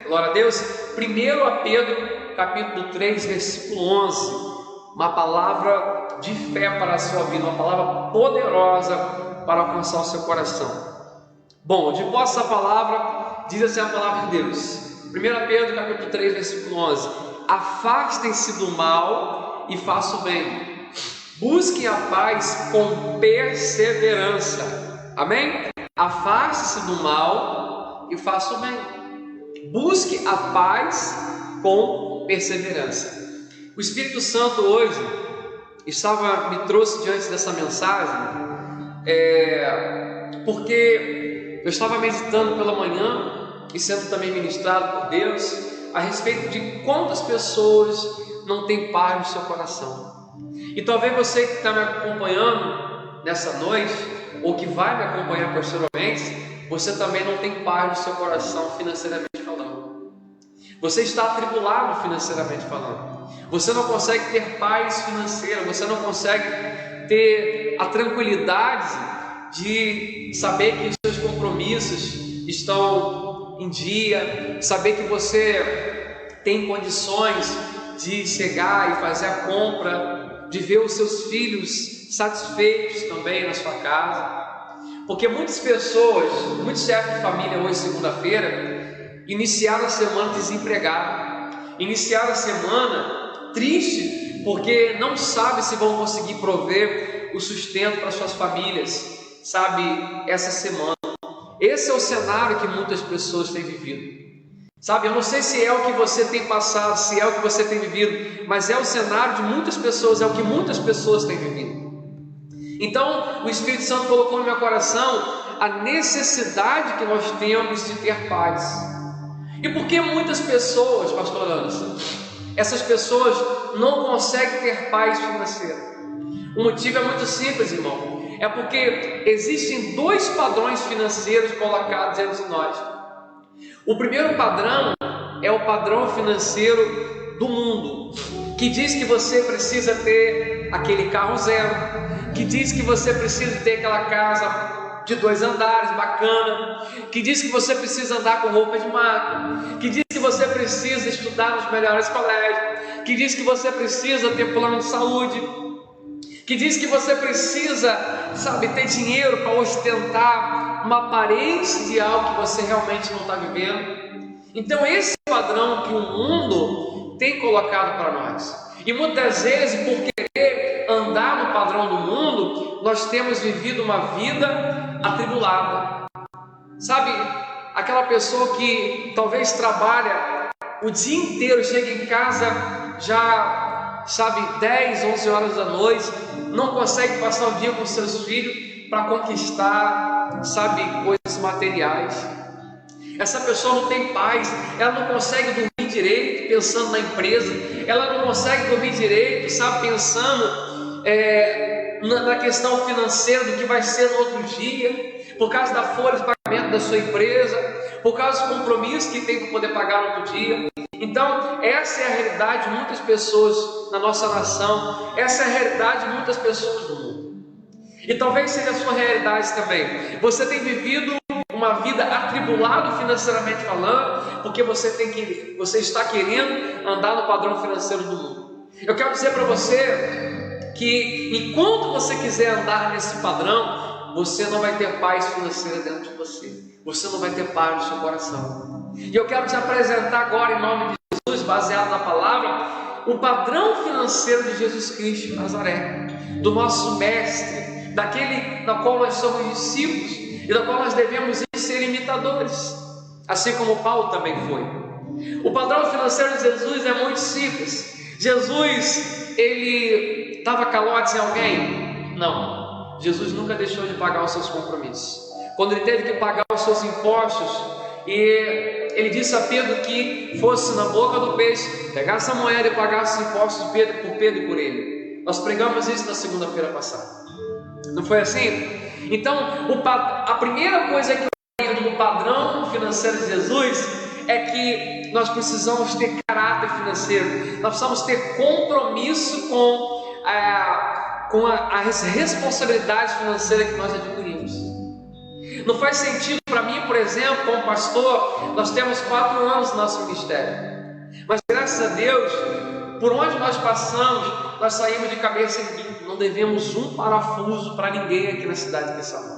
Glória a Deus. Primeiro a Pedro, capítulo 3, versículo 11. Uma palavra de fé para a sua vida, uma palavra poderosa para alcançar o seu coração. Bom, de posse dessa palavra, diz assim a palavra de Deus. 1 Pedro, capítulo 3, versículo 11. Afastem-se do mal e façam o bem. Busquem a paz com perseverança. Amém? Afaste-se do mal e faça o bem. Busque a paz com perseverança. O Espírito Santo hoje me trouxe diante dessa mensagem, porque eu estava meditando pela manhã e sendo também ministrado por Deus a respeito de quantas pessoas não têm paz no seu coração. E talvez você que está me acompanhando nessa noite, ou que vai me acompanhar posteriormente, você também não tem paz no seu coração financeiramente falando. Você está atribulado financeiramente falando. Você não consegue ter paz financeira, você não consegue ter a tranquilidade de saber que os seus compromissos estão em dia, saber que você tem condições de chegar e fazer a compra, de ver os seus filhos satisfeitos também na sua casa. Porque muitas pessoas, muitos chefes de família hoje, segunda-feira, iniciaram a semana desempregados, iniciaram a semana triste, porque não sabe se vão conseguir prover o sustento para suas famílias, sabe, essa semana. Esse é o cenário que muitas pessoas têm vivido. Sabe, eu não sei se é o que você tem passado, se é o que você tem vivido, mas é o cenário de muitas pessoas, é o que muitas pessoas têm vivido. Então, o Espírito Santo colocou no meu coração a necessidade que nós temos de ter paz. E por que muitas pessoas, pastor Anderson, essas pessoas não conseguem ter paz financeira? O motivo é muito simples, irmão. É porque existem dois padrões financeiros colocados entre nós. O primeiro padrão é o padrão financeiro do mundo, que diz que você precisa ter aquele carro zero, que diz que você precisa ter aquela casa de 2 andares, bacana, que diz que você precisa andar com roupa de marca, que diz que você precisa estudar nos melhores colégios, que diz que você precisa ter plano de saúde, que diz que você precisa, ter dinheiro para ostentar uma aparência de algo que você realmente não está vivendo. Então esse é o padrão que o mundo tem colocado para nós. E muitas vezes, por querer andar no padrão do mundo, nós temos vivido uma vida atribulada. Sabe, aquela pessoa que talvez trabalha o dia inteiro, chega em casa já 10, 11 horas da noite, não consegue passar o dia com seus filhos para conquistar, coisas materiais. Essa pessoa não tem paz, ela não consegue dormir direito pensando na empresa, ela não consegue dormir direito, pensando na questão financeira do que vai ser no outro dia, por causa da folha de pagamento da sua empresa, por causa dos compromissos que tem para poder pagar no outro dia. Então, essa é a realidade de muitas pessoas na nossa nação, essa é a realidade de muitas pessoas do mundo. E talvez seja a sua realidade também. Você tem vivido uma vida atribulada financeiramente falando, porque você está querendo andar no padrão financeiro do mundo. Eu quero dizer para você que enquanto você quiser andar nesse padrão, você não vai ter paz financeira dentro de você. Você não vai ter paz no seu coração. E eu quero te apresentar agora, em nome de Jesus, baseado na palavra, o padrão financeiro de Jesus Cristo de Nazaré, do nosso mestre, daquele na qual nós somos discípulos e da qual nós devemos ser imitadores, assim como Paulo também foi. O padrão financeiro de Jesus é muito simples. Jesus, ele dava calote em alguém? Não. Jesus nunca deixou de pagar os seus compromissos. Quando ele teve que pagar os seus impostos, e ele disse a Pedro que fosse na boca do peixe, pegasse a moeda e pagasse os impostos de Pedro por ele. Nós pregamos isso na segunda-feira passada. Não foi assim? Então, a primeira coisa que eu digo do padrão financeiro de Jesus é que nós precisamos ter caráter financeiro, nós precisamos ter compromisso com a responsabilidade financeira que nós adquirimos. Não faz sentido para para mim, por exemplo, como pastor, nós temos 4 anos no nosso ministério. Mas graças a Deus, por onde nós passamos, nós saímos de cabeça erguida. Não devemos um parafuso para ninguém aqui na cidade de Quixadá.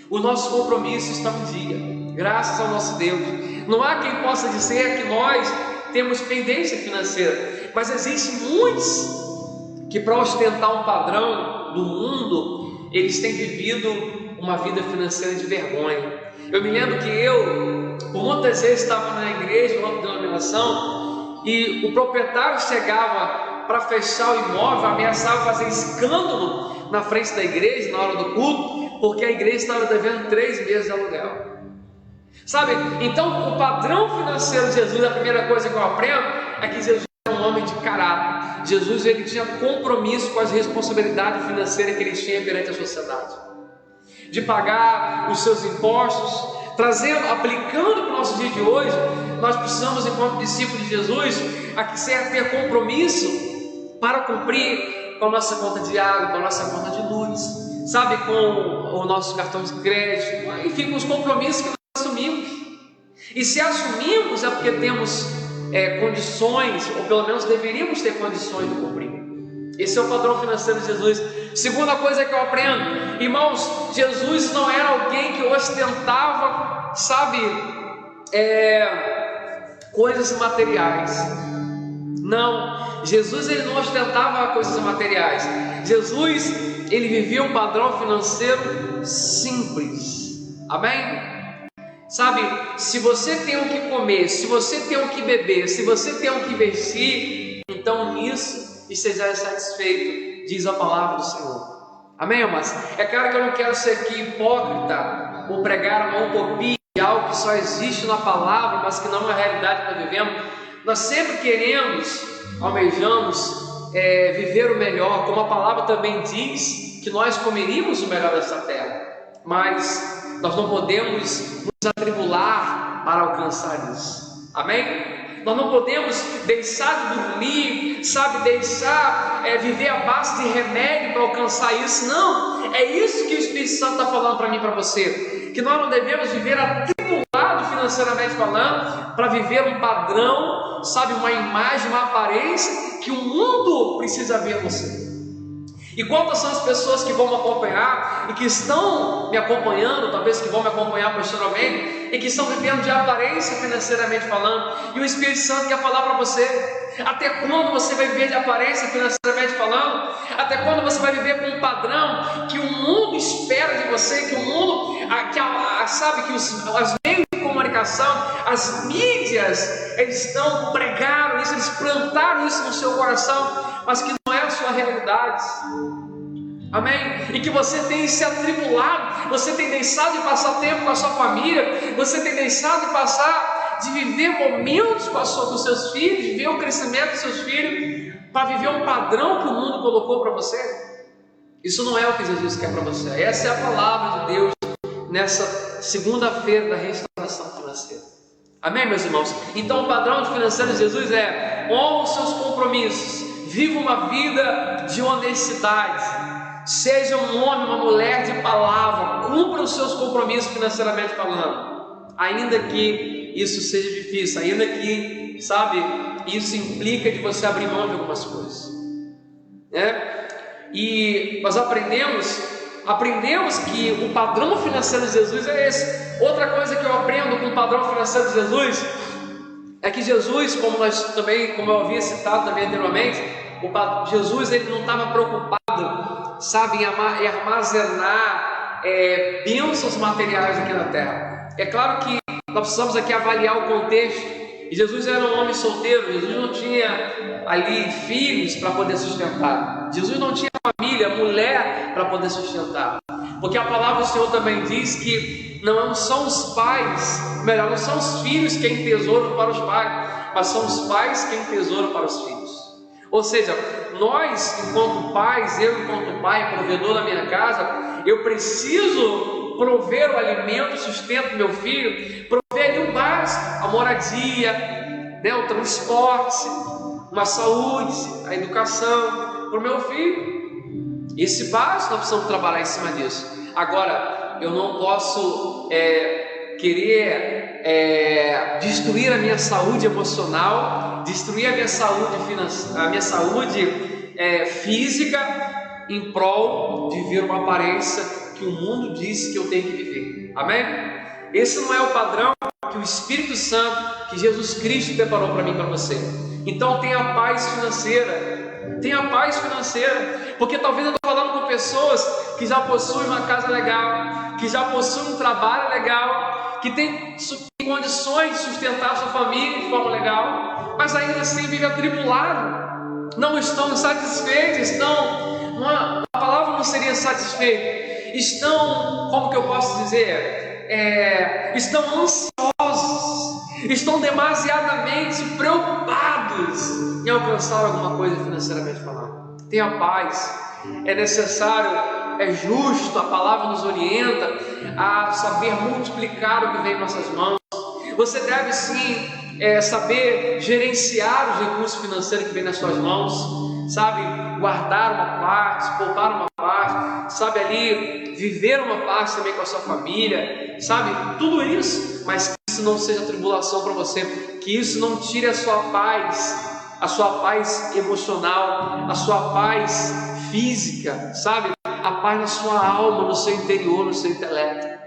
O nosso compromisso está em dia, graças ao nosso Deus. Não há quem possa dizer que nós temos pendência financeira, mas existem muitos que, para ostentar um padrão do mundo, eles têm vivido uma vida financeira de vergonha. Eu me lembro que eu, por muitas vezes, estava na igreja, em outra denominação, e o proprietário chegava para fechar o imóvel, ameaçava fazer escândalo na frente da igreja, na hora do culto, porque a igreja estava devendo 3 meses de aluguel. Sabe, então o padrão financeiro de Jesus, a primeira coisa que eu aprendo é que Jesus era um homem de caráter. Jesus, ele tinha compromisso com as responsabilidades financeiras que ele tinha perante a sociedade, de pagar os seus impostos, trazendo, aplicando para o nosso dia de hoje. Nós precisamos, enquanto discípulos de Jesus, ter compromisso para cumprir com a nossa conta de água, com a nossa conta de luz, sabe, com o nosso cartão de crédito, enfim, com os compromissos que nós assumimos. E se assumimos é porque temos condições, ou pelo menos deveríamos ter condições de cumprir. Esse é o padrão financeiro de Jesus. Segunda coisa que eu aprendo, irmãos, Jesus não era alguém que ostentava, sabe, coisas materiais. Não, Jesus, ele não ostentava coisas materiais. Jesus, ele vivia um padrão financeiro simples. Amém? Sabe, se você tem o que comer, se você tem o que beber, se você tem o que vestir, então nisso esteja satisfeito, diz a palavra do Senhor. Amém, amados? É claro que eu não quero ser aqui hipócrita ou pregar uma utopia, algo que só existe na palavra, mas que não é uma realidade que nós vivemos. Nós sempre queremos, almejamos viver o melhor, como a palavra também diz que nós comeríamos o melhor dessa terra, mas nós não podemos nos atribular para alcançar isso. Amém? Nós não podemos deixar de dormir, sabe, viver a base de remédio para alcançar isso. Não, é isso que o Espírito Santo está falando para mim e para você, que nós não devemos viver atribulado financeiramente falando, para viver um padrão, sabe, uma imagem, uma aparência que o mundo precisa ver você. E quantas são as pessoas que vão me acompanhar e que estão me acompanhando, talvez que vão me acompanhar profissionalmente, e que estão vivendo de aparência financeiramente falando, e o Espírito Santo quer falar para você: até quando você vai viver de aparência financeiramente falando? Até quando você vai viver com um padrão que o mundo espera de você, que o mundo, sabe, que os meios de comunicação, as mídias, eles pregaram isso, eles plantaram isso no seu coração, mas que não é a sua realidade. Amém? E que você tem se atribulado, você tem deixado de passar tempo com a sua família, você tem deixado de viver momentos com os seus filhos, de ver o crescimento dos seus filhos, para viver um padrão que o mundo colocou para você. Isso não é o que Jesus quer para você. Essa é a palavra de Deus nessa segunda-feira da restauração financeira. Amém, meus irmãos? Então o padrão financeiro de Jesus é: honre os seus compromissos, viva uma vida de honestidade, seja um homem, uma mulher de palavra, cumpra os seus compromissos financeiramente falando, ainda que isso seja difícil, ainda que, sabe, isso implica de você abrir mão de algumas coisas, né? E nós aprendemos que o padrão financeiro de Jesus é esse. Outra coisa que eu aprendo com o padrão financeiro de Jesus é que Jesus, como eu havia citado também anteriormente, Jesus, ele não estava preocupado, sabe, em armazenar bênçãos materiais aqui na terra. É claro que nós precisamos aqui avaliar o contexto. Jesus era um homem solteiro, Jesus não tinha ali filhos para poder sustentar, Jesus não tinha família, mulher para poder sustentar, porque a palavra do Senhor também diz que não são os pais, melhor, não são os filhos quem tesouro para os pais, mas são os pais quem tesouro para os filhos. Ou seja, nós enquanto pais, eu enquanto pai, provedor da minha casa, eu preciso prover o alimento, o sustento do meu filho, prover ali o básico, a moradia, né, o transporte, uma saúde, a educação para o meu filho. Esse básico nós precisamos trabalhar em cima disso. Agora, eu não posso querer destruir a minha saúde emocional, destruir a minha saúde física, em prol de viver uma aparência que o mundo diz que eu tenho que viver. Amém? Esse não é o padrão que o Espírito Santo, que Jesus Cristo preparou para mim e para você. Então tenha paz financeira. Tenha paz financeira. Porque talvez eu estou falando com pessoas que já possuem uma casa legal, que já possuem um trabalho legal, que tem condições de sustentar a sua família de forma legal, mas ainda assim vivem atribulados, não estão satisfeitos, a palavra não seria satisfeito, estão, como que eu posso dizer, estão ansiosos, estão demasiadamente preocupados em alcançar alguma coisa financeiramente falando. Tenha paz, é necessário, é justo, a palavra nos orienta a saber multiplicar o que vem em nossas mãos. Você deve sim saber gerenciar os recursos financeiros que vem nas suas mãos, sabe, guardar uma parte, poupar uma parte, sabe, ali viver uma parte também com a sua família, sabe, tudo isso, mas que isso não seja tribulação para você, que isso não tire a sua paz emocional, a sua paz física, sabe, a paz na sua alma, no seu interior, no seu intelecto.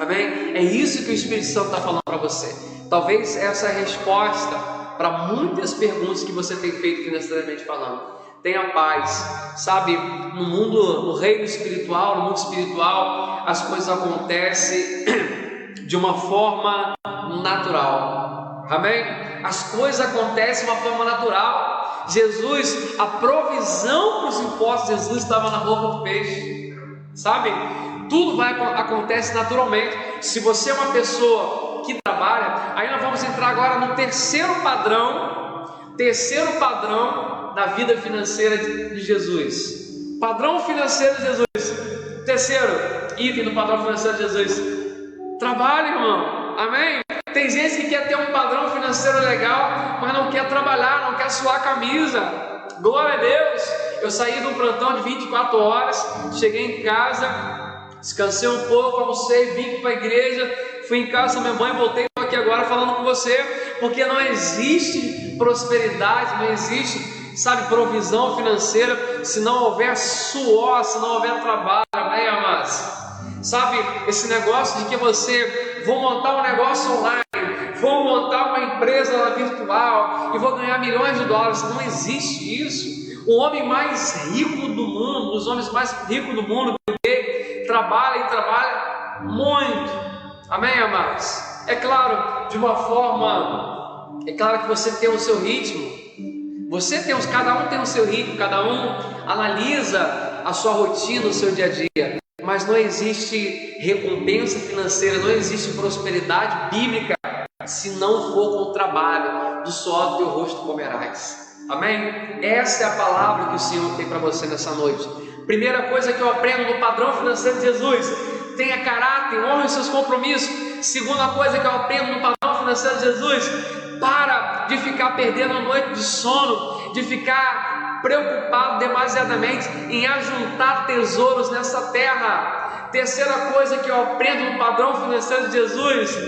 Amém? É isso que o Espírito Santo está falando para você. Talvez essa é a resposta para muitas perguntas que você tem feito financeiramente falando. Tenha paz, sabe, no reino espiritual, no mundo espiritual, as coisas acontecem de uma forma natural. Amém? As coisas acontecem de uma forma natural. Jesus, a provisão para os impostos, Jesus estava na boca do peixe, sabe? Tudo acontece naturalmente. Se você é uma pessoa que trabalha, aí nós vamos entrar agora no terceiro padrão da vida financeira de Jesus. Padrão financeiro de Jesus. Terceiro item do padrão financeiro de Jesus: trabalhe, irmão. Amém? Tem gente que quer ter um padrão financeiro legal, mas não quer trabalhar, não quer suar a camisa. Glória a Deus. Eu saí de um plantão de 24 horas, cheguei em casa, descansei um pouco, almocei, vim para a igreja, fui em casa da minha mãe, voltei, estou aqui agora falando com você, porque não existe prosperidade, não existe, sabe, provisão financeira, se não houver suor, se não houver trabalho. Amém, amados? Sabe, esse negócio de que vou montar um negócio online, vou montar uma empresa virtual e vou ganhar milhões de dólares, não existe isso. O homem mais rico do mundo, os homens mais ricos do mundo, trabalha e trabalha muito. Amém, amados? É claro, de uma forma, é claro que você tem o seu ritmo, cada um tem o seu ritmo, cada um analisa a sua rotina, o seu dia a dia, mas não existe recompensa financeira, não existe prosperidade bíblica se não for com o trabalho. Do suor do teu rosto comerás. Amém? Essa é a palavra que o Senhor tem para você nessa noite. Primeira coisa que eu aprendo no padrão financeiro de Jesus: tenha caráter, honre os seus compromissos. Segunda coisa que eu aprendo no padrão financeiro de Jesus: para de ficar perdendo a noite de sono, de ficar preocupado demasiadamente em ajuntar tesouros nessa terra. Terceira coisa que eu aprendo no padrão financeiro de Jesus: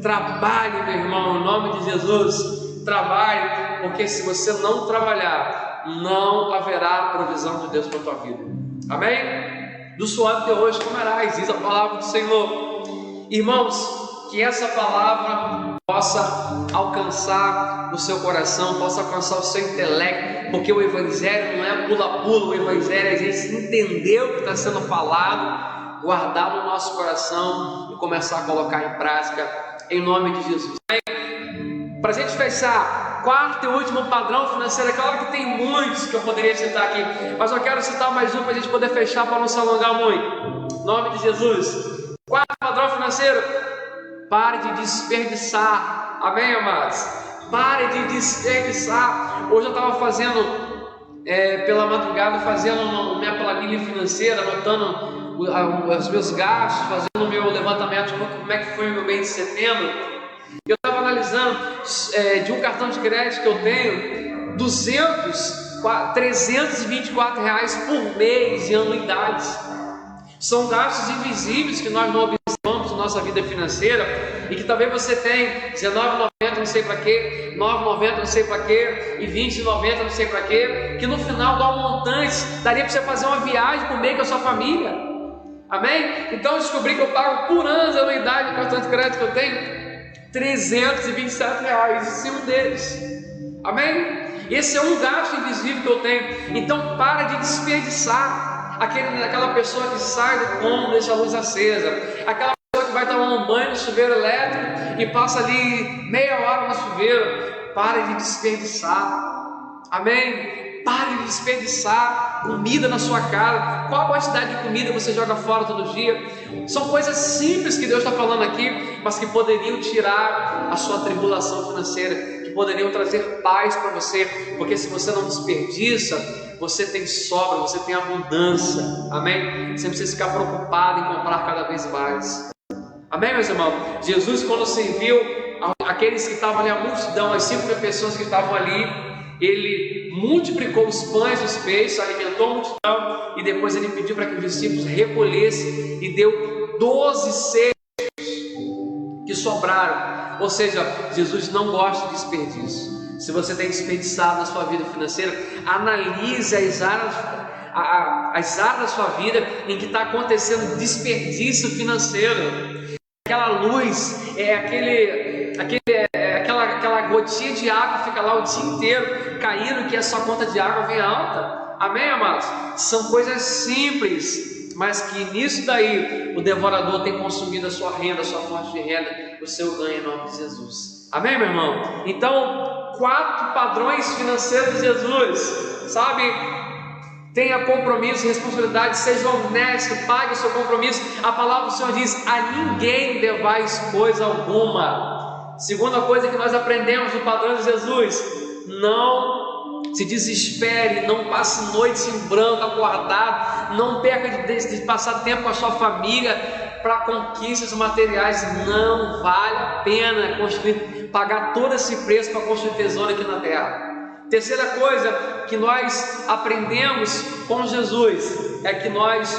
trabalhe, meu irmão, em nome de Jesus. Trabalhe, porque se você não trabalhar, não haverá provisão de Deus para a tua vida. Amém? Do suor do teu rosto comerás, diz a palavra do Senhor. Irmãos, que essa palavra possa alcançar o seu coração, possa alcançar o seu intelecto, porque o Evangelho não é pula-pula, o Evangelho é a gente entender o que está sendo falado, guardar no nosso coração e começar a colocar em prática, em nome de Jesus. Para a gente fechar, quarto e último padrão financeiro. É claro que tem muitos que eu poderia citar aqui, mas eu quero citar mais um para a gente poder fechar, para não se alongar muito. Em nome de Jesus. Quarto padrão financeiro: pare de desperdiçar. Amém, amados? Pare de desperdiçar. Hoje eu estava fazendo, pela madrugada, fazendo minha planilha financeira, anotando os meus gastos, fazendo o meu levantamento de como é que foi o meu mês de setembro. Eu estava analisando de um cartão de crédito que eu tenho, 324 reais por mês de anuidades. São gastos invisíveis que nós não observamos no nossa vida financeira e que talvez você tem R$19,90 não sei para quê, R$9,90 não sei para quê e R$20,90 não sei para quê, que no final dá um montante, daria para você fazer uma viagem por meio com a sua família. Amém? Então eu descobri que eu pago por ano a anuidade do cartão de crédito que eu tenho R$327, esse é um deles. Amém? Esse é um gasto invisível que eu tenho. Então para de desperdiçar. Aquela pessoa que sai do cômodo, deixa a luz acesa, aquela pessoa que vai tomar um banho no chuveiro elétrico e passa ali meia hora no chuveiro. Pare de desperdiçar. Amém? Pare de desperdiçar comida na sua casa. Qual a quantidade de comida você joga fora todo dia? São coisas simples que Deus está falando aqui, mas que poderiam tirar a sua tribulação financeira, que poderiam trazer paz para você, porque se você não desperdiça, você tem sobra, você tem abundância. Amém? Você não precisa ficar preocupado em comprar cada vez mais. Amém, meus irmãos? Jesus, quando serviu aqueles que estavam ali, a multidão, as 5.000 pessoas que estavam ali, ele multiplicou os pães e os peixes, alimentou a multidão, e depois ele pediu para que os discípulos recolhessem e deu 12 cestos que sobraram. Ou seja, Jesus não gosta de desperdício. Se você tem desperdiçado na sua vida financeira, analise as áreas da sua vida em que está acontecendo desperdício financeiro. Aquela luz, aquela gotinha de água que fica lá o dia inteiro caindo, que a sua conta de água vem alta. Amém, amados? São coisas simples, mas que nisso daí o devorador tem consumido a sua renda, a sua fonte de renda, o seu ganho em nome de Jesus. Amém, meu irmão? Então, 4 padrões financeiros de Jesus, sabe? Tenha compromisso, responsabilidade, seja honesto, pague o seu compromisso. A palavra do Senhor diz: a ninguém devais coisa alguma. Segunda coisa que nós aprendemos do padrão de Jesus: não se desespere, não passe noites em branco acordado, não perca de passar tempo com a sua família para conquistas materiais. Não vale a pena pagar todo esse preço para construir tesouro aqui na terra. Terceira coisa que nós aprendemos com Jesus é que nós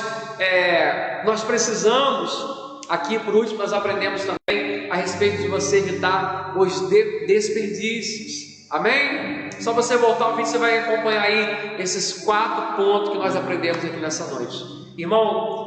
precisamos, aqui por último nós aprendemos também a respeito de você evitar os desperdícios. Amém? Só você voltar ao vídeo, você vai acompanhar aí esses 4 pontos que nós aprendemos aqui nessa noite. Irmão,